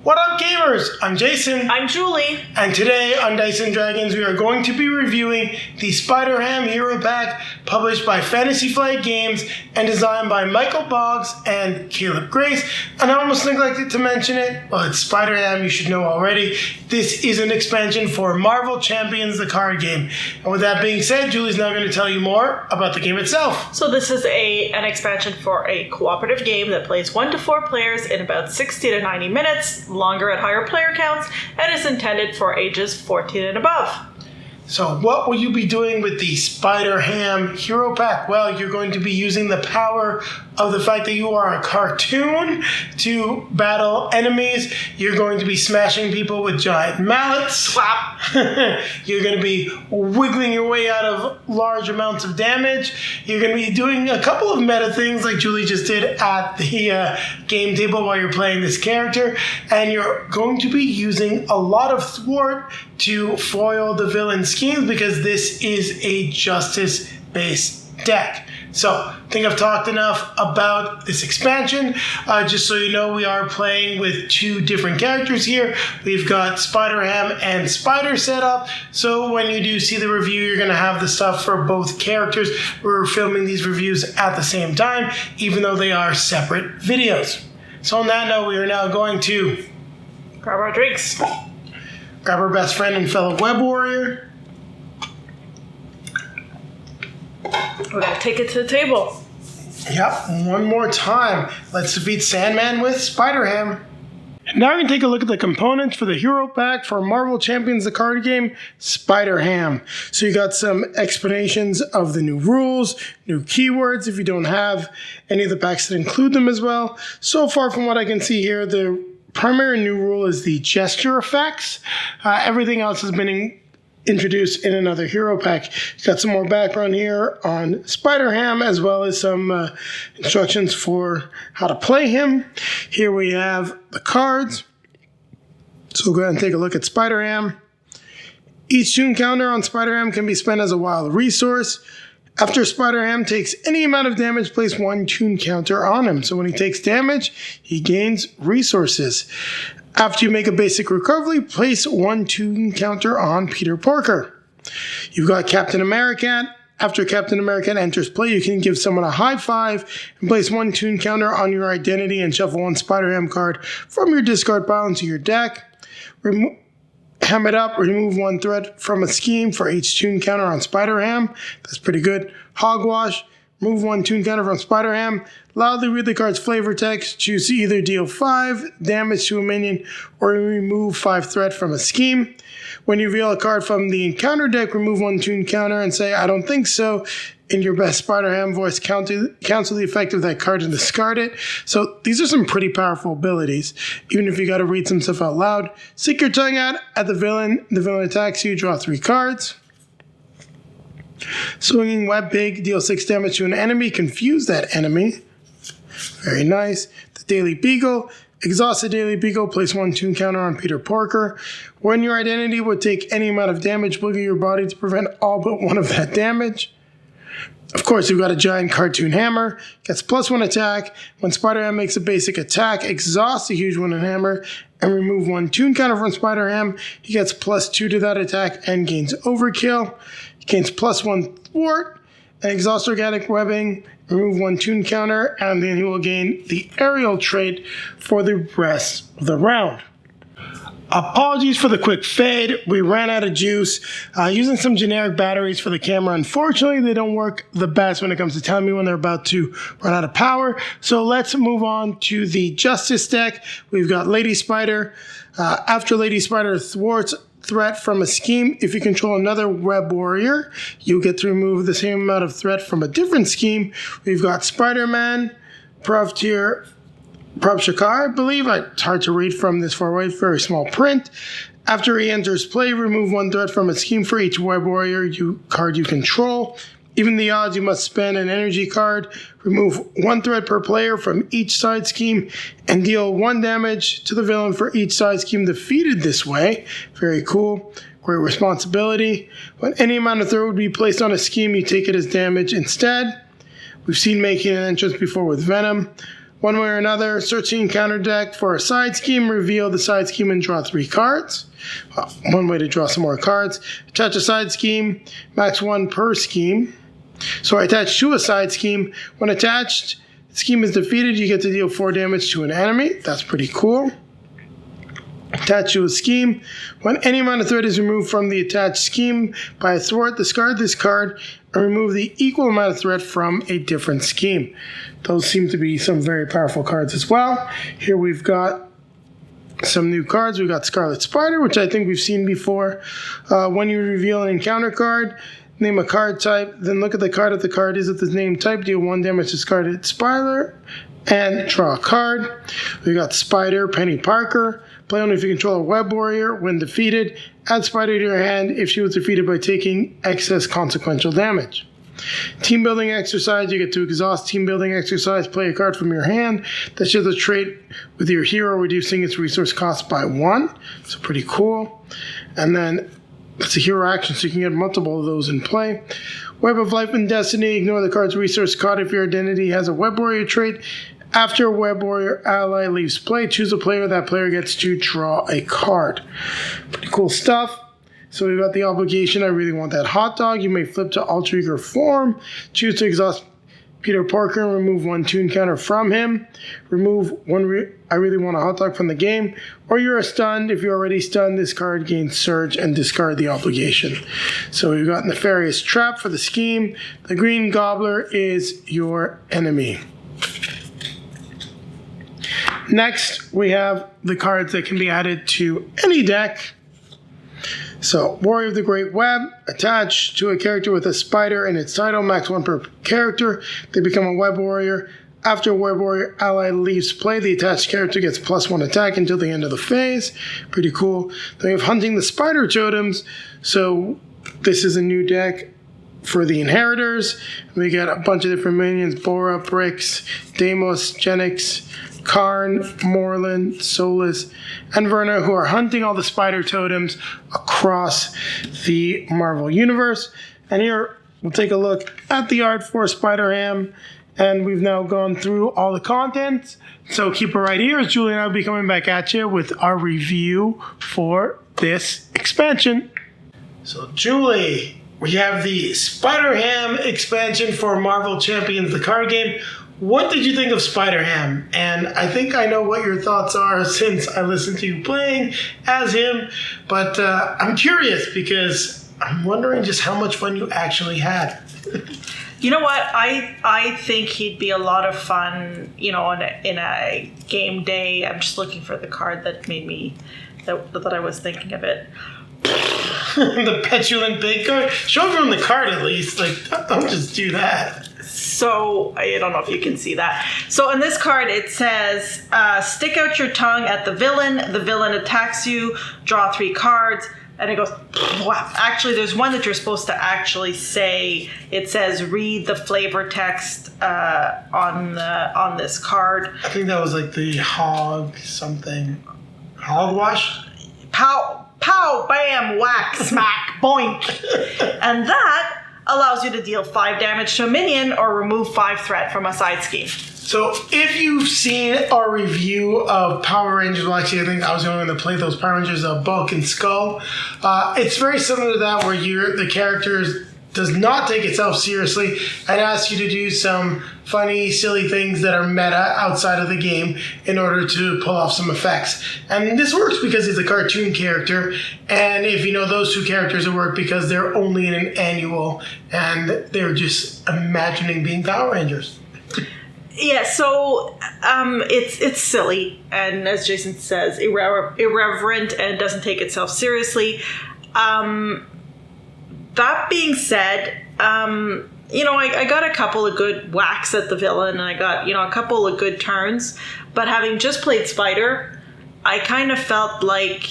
What up, gamers? I'm Jason. I'm Julie. And today on Dice & Dragons, we are going to be reviewing the Spider-Ham Hero Pack published by Fantasy Flight Games and designed by Michael Boggs and Caleb Grace. And I almost neglected to mention it. Well, it's Spider-Ham, you should know already. This is an expansion for Marvel Champions, the card game. And with that being said, Julie's now going to tell you more about the game itself. So this is an expansion for a cooperative game that plays 1 to 4 players in about 60 to 90 minutes, longer at higher player counts, and is intended for ages 14 and above. So what will you be doing with the Spider-Ham Hero Pack? Well, you're going to be using the power of the fact that you are a cartoon to battle enemies. You're going to be smashing people with giant mallets. Slap. You're going to be wiggling your way out of large amounts of damage. You're going to be doing a couple of meta things like Julie just did at the game table while you're playing this character. And you're going to be using a lot of thwart to foil the villain schemes because this is a justice-based deck. So, I think I've talked enough about this expansion. Just so you know, we are playing with 2 different characters here. We've got Spider-Ham and Spider set up. So when you do see the review, you're going to have the stuff for both characters. We're filming these reviews at the same time, even though they are separate videos. So on that note, we are now going to Grab our drinks. Grab our best friend and fellow web warrior. We're going to take it to the table. Yep, one more time. Let's defeat Sandman with Spider-Ham. Now we're going to take a look at the components for the Hero Pack for Marvel Champions, the card game, Spider-Ham. So you got some explanations of the new rules, new keywords if you don't have any of the packs that include them as well. So far from what I can see here, the primary new rule is the gesture effects. Everything else has been introduced in another hero pack. Got some more background here on Spider-Ham as well as some instructions for how to play him. Here we have the cards. So we'll go ahead and take a look at Spider-Ham. Each tune counter on Spider-Ham can be spent as a wild resource. After Spider-Ham takes any amount of damage, place 1 tune counter on him. So when he takes damage, he gains resources. After you make a basic recovery, place 1 tune counter on Peter Parker. You've got Captain America. After Captain America enters play, you can give someone a high five and place 1 tune counter on your identity and shuffle 1 Spider-Ham card from your discard pile into your deck. Ham it up, remove 1 threat from a scheme for each tune counter on Spider-Ham. That's pretty good. Hogwash. Remove 1 tune counter from Spider-Ham. Loudly read the card's flavor text. Choose to either deal 5 damage to a minion or remove 5 threat from a scheme. When you reveal a card from the encounter deck, remove 1 tune counter and say, I don't think so. In your best Spider-Ham voice, cancel the effect of that card and discard it. So these are some pretty powerful abilities. Even if you got to read some stuff out loud. Stick your tongue out at the villain. The villain attacks you. Draw 3 cards. Swinging Web Pig, deal 6 damage to an enemy. Confuse that enemy. Very nice. The Daily Beagle. Exhaust the Daily Beagle. Place 1 tune counter on Peter Parker. When your identity would take any amount of damage, boogie your body to prevent all but 1 of that damage. Of course, you've got a giant cartoon hammer. Gets +1 attack. When Spider-Ham makes a basic attack, exhaust the huge wooden hammer and remove 1 tune counter from Spider-Ham. He gets +2 to that attack and gains overkill. He gains +1 thwart and exhaust organic webbing. Remove 1 tune counter, and then he will gain the aerial trait for the rest of the round. Apologies for the quick fade. We ran out of juice. Using some generic batteries for the camera. Unfortunately, they don't work the best when it comes to telling me when they're about to run out of power. So let's move on to the Justice deck. We've got Lady Spider. After Lady Spider thwarts threat from a scheme, if you control another web warrior, you get to remove the same amount of threat from a different scheme. We've got Spider-Man, Profiteer, Shakar, I believe. It's hard to read from this far away. Very small print. After he enters play, remove 1 threat from a scheme for each web warrior card you control. Even the odds, you must spend an energy card. Remove 1 threat per player from each side scheme and deal 1 damage to the villain for each side scheme defeated this way. Very cool. Great responsibility. When any amount of threat would be placed on a scheme, you take it as damage instead. We've seen making an entrance before with Venom. One way or another, search the encounter deck for a side scheme, reveal the side scheme, and draw 3 cards. One way to draw some more cards. Attach a side scheme, max 1 per scheme. So attach to a side scheme. When attached, the scheme is defeated, you get to deal 4 damage to an enemy. That's pretty cool. Attach to a scheme. When any amount of threat is removed from the attached scheme by a thwart, discard this card and remove the equal amount of threat from a different scheme. Those seem to be some very powerful cards as well. Here we've got some new cards. We've got Scarlet Spider, which I think we've seen before. When you reveal an encounter card, name a card type, then look at the card. If the card is of the name type, deal 1 damage to Scarlet Spider and draw a card. We got Spider, Penny Parker. Play only if you control a web warrior. When defeated, add Spider to your hand if she was defeated by taking excess consequential damage. Team building exercise. You get to exhaust team building exercise. Play a card from your hand that shares a trait with your hero, reducing its resource cost by 1. So pretty cool. And then it's a hero action, so you can get multiple of those in play. Web of Life and Destiny. Ignore the card's resource cost if your identity has a web warrior trait. After a web warrior ally leaves play, choose a player. That player gets to draw a card. Pretty cool stuff. So we've got the obligation. I really want that hot dog. You may flip to alter ego form. Choose to exhaust Peter Parker and remove 1 tune counter from him. Remove 1 I really want a hot dog from the game. Or you're stunned. If you're already stunned, this card gains surge and discard the obligation. So we've got Nefarious Trap for the scheme. The Green Gobbler is your enemy. Next, we have the cards that can be added to any deck. So, Warrior of the Great Web, attached to a character with a spider in its title, max 1 per character. They become a web warrior. After a web warrior ally leaves play, the attached character gets +1 attack until the end of the phase. Pretty cool. Then we have Hunting the Spider Totems. So, this is a new deck for the Inheritors. We got a bunch of different minions: Bora, Brix, Deimos, Genix, Karn, Morlun, Solus, and Verna, who are hunting all the spider totems across the Marvel Universe. And here we'll take a look at the art for Spider-Ham, and we've now gone through all the content. So keep it right here, as Julie and I will be coming back at you with our review for this expansion. So Julie, we have the Spider-Ham expansion for Marvel Champions, the card game. What did you think of Spider-Ham? And I think I know what your thoughts are since I listened to you playing as him, but I'm curious because I'm wondering just how much fun you actually had. You know what? I think he'd be a lot of fun, you know, in a game day. I'm just looking for the card that made me, that I was thinking of it. The petulant big card? Show everyone the card at least. Like, don't just do that. So, I don't know if you can see that. So, in this card, it says, stick out your tongue at the villain attacks you, draw 3 cards, and it goes, wow. Actually, there's one that you're supposed to actually say. It says, read the flavor text on this card. I think that was like the hog something. Hogwash? Pow, pow, bam, whack, smack, boink. And that allows you to deal 5 damage to a minion or remove 5 threat from a side scheme. So if you've seen our review of Power Rangers, well actually I think I was the only one to play those Power Rangers, Bulk and Skull. It's very similar to that where the characters does not take itself seriously and asks you to do some funny, silly things that are meta outside of the game in order to pull off some effects. And this works because it's a cartoon character, and if you know those 2 characters, it work because they're only in an annual and they're just imagining being Power Rangers. Yeah, so it's silly, and as Jason says, irreverent, and doesn't take itself seriously. That being said, you know, I got a couple of good whacks at the villain, and I got, you know, a couple of good turns. But having just played Spider, I kind of felt like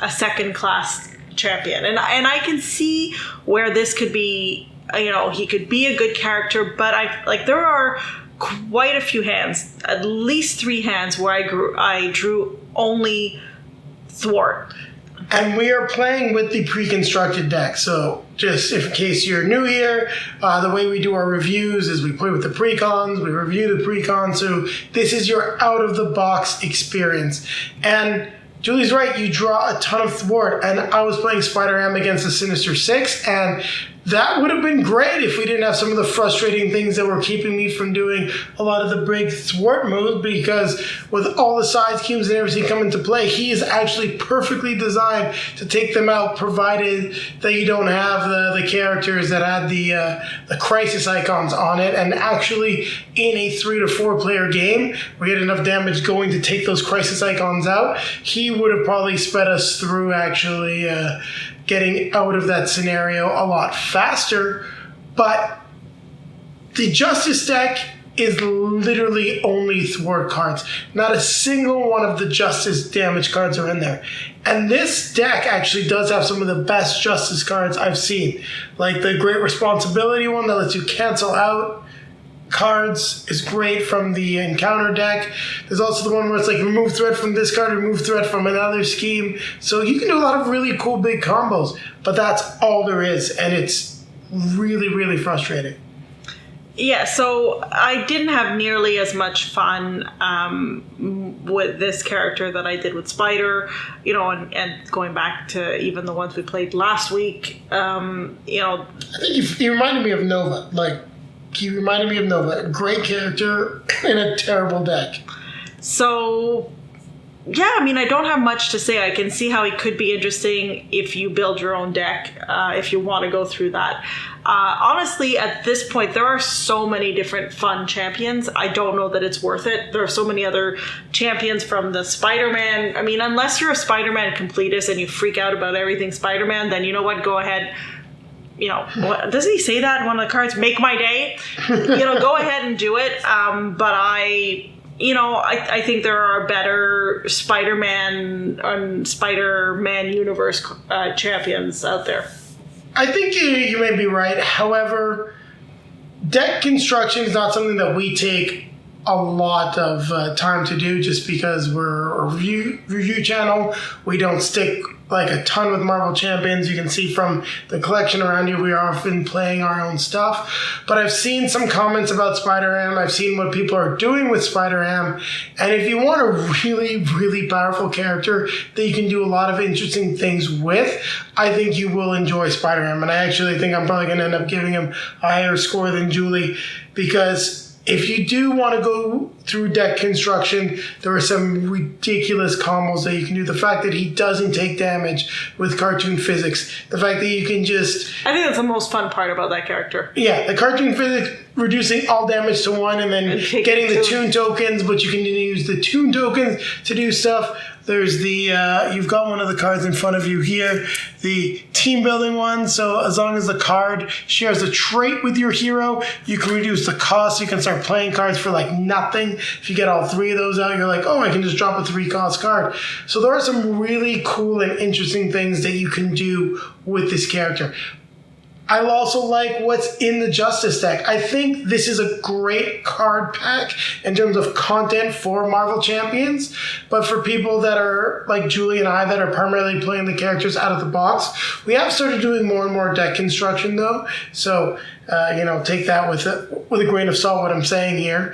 a second-class champion. And I can see where this could be, you know, he could be a good character, but there are quite a few hands, at least 3 hands, where I drew only thwart. And we are playing with the pre-constructed deck. So just in case you're new here, the way we do our reviews is we play with the precons, we review the precons. So this is your out-of-the-box experience. And Julie's right, you draw a ton of thwart. And I was playing Spider-Ham against the Sinister Six, and that would have been great if we didn't have some of the frustrating things that were keeping me from doing a lot of the big thwart moves, because with all the size cubes and everything come into play, he is actually perfectly designed to take them out, provided that you don't have the characters that had the crisis icons on it. And actually, in a 3 to 4 player game, we had enough damage going to take those crisis icons out. He would have probably sped us through actually getting out of that scenario a lot faster. But the Justice deck is literally only thwart cards. Not a single one of the Justice damage cards are in there. And this deck actually does have some of the best Justice cards I've seen. Like the Great Responsibility one that lets you cancel out cards is great from the encounter deck. There's also the one where it's like remove threat from this card, remove threat from another scheme. So you can do a lot of really cool big combos, but that's all there is, and it's really, really frustrating. Yeah, so I didn't have nearly as much fun with this character that I did with Spider, and going back to even the ones we played last week, I think you reminded me of Nova. He reminded me of Nova. A great character in a terrible deck. So, yeah, I don't have much to say. I can see how it could be interesting if you build your own deck, if you want to go through that. Honestly, at this point, there are so many different fun champions. I don't know that it's worth it. There are so many other champions from the Spider-Man. Unless you're a Spider-Man completist and you freak out about everything Spider-Man, then you know what? Go ahead. Doesn't he say that in one of the cards? Make my day. Go ahead and do it. But I think there are better Spider-Man and Spider-Man universe champions out there. I think you may be right. However, deck construction is not something that we take a lot of time to do, just because we're a review channel. We don't stick a ton with Marvel Champions. You can see from the collection around you, we are often playing our own stuff. But I've seen some comments about Spider-Ham. I've seen what people are doing with Spider-Ham. And if you want a really, really powerful character that you can do a lot of interesting things with, I think you will enjoy Spider-Ham. And I actually think I'm probably going to end up giving him a higher score than Julie, because if you do want to go through deck construction, there are some ridiculous combos that you can do. The fact that he doesn't take damage with cartoon physics. The fact that you can just... I think that's the most fun part about that character. Yeah, the cartoon physics, reducing all damage to 1 and then getting the toon tokens, but you can use the toon tokens to do stuff. There's the, you've got one of the cards in front of you here, the team building one. So as long as the card shares a trait with your hero, you can reduce the cost. You can start playing cards for nothing. If you get all 3 of those out, you're like, oh, I can just drop a 3-cost card. So there are some really cool and interesting things that you can do with this character. I also like what's in the Justice deck. I think this is a great card pack in terms of content for Marvel Champions, but for people that are like Julie and I that are primarily playing the characters out of the box, we have started doing more and more deck construction though. So, take that with a grain of salt what I'm saying here.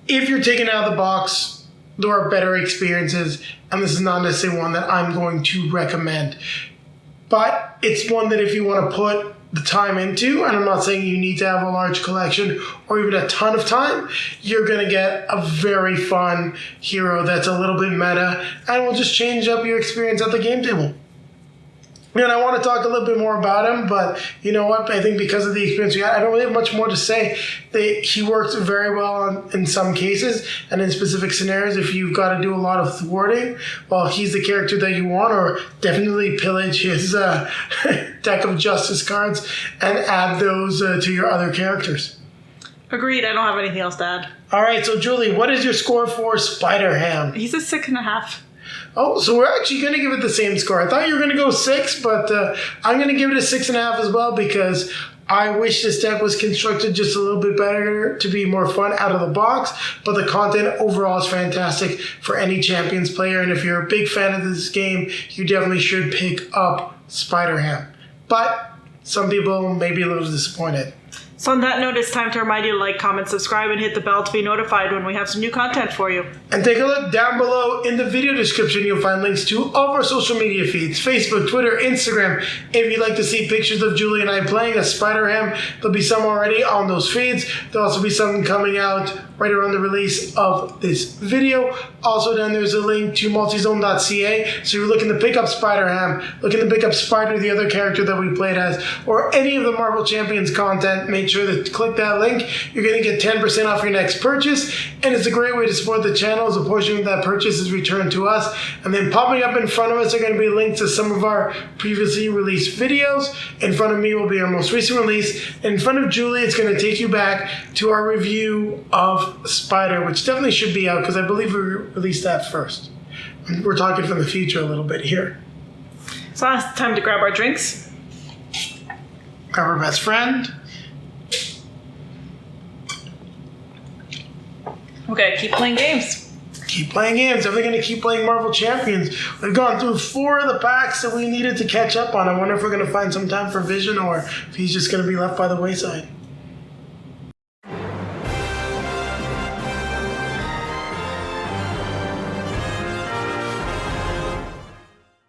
If you're taking it out of the box, there are better experiences, and this is not necessarily one that I'm going to recommend. But it's one that if you want to put the time into, and I'm not saying you need to have a large collection or even a ton of time, you're going to get a very fun hero that's a little bit meta and will just change up your experience at the game table. And I want to talk a little bit more about him, but you know what? I think because of the experience we had, I don't really have much more to say. He works very well in some cases, and in specific scenarios, if you've got to do a lot of thwarting, well, he's the character that you want, or definitely pillage his deck of Justice cards and add those to your other characters. Agreed. I don't have anything else to add. All right, so Julie, what is your score for Spider-Ham? He's a 6.5. Oh, so we're actually going to give it the same score. I thought you were going to go 6, but I'm going to give it a 6.5 as well, because I wish this deck was constructed just a little bit better to be more fun out of the box, but the content overall is fantastic for any Champions player, and if you're a big fan of this game, you definitely should pick up Spider-Ham. But some people may be a little disappointed. So on that note, it's time to remind you to like, comment, subscribe, and hit the bell to be notified when we have some new content for you. And take a look down below in the video description. You'll find links to all of our social media feeds, Facebook, Twitter, Instagram. If you'd like to see pictures of Julie and I playing as Spider-Ham, there'll be some already on those feeds. There'll also be some coming out right around the release of this video. Also down there's a link to multizone.ca. So you're looking to pick up Spider-Ham, looking to pick up Spider, the other character that we played as, or any of the Marvel Champions content, make sure to click that link. You're going to get 10% off your next purchase, and it's a great way to support the channel as a portion of that purchase is returned to us. And then popping up in front of us are going to be links to some of our previously released videos. In front of me will be our most recent release. In front of Julie, it's going to take you back to our review of Spider, which definitely should be out because I believe we released that first. We're talking from the future a little bit here. So now it's time to grab our drinks. Grab our best friend. Okay, keep playing games. Keep playing games. Definitely going to keep playing Marvel Champions. We've gone through 4 of the packs that we needed to catch up on. I wonder if we're going to find some time for Vision or if he's just going to be left by the wayside.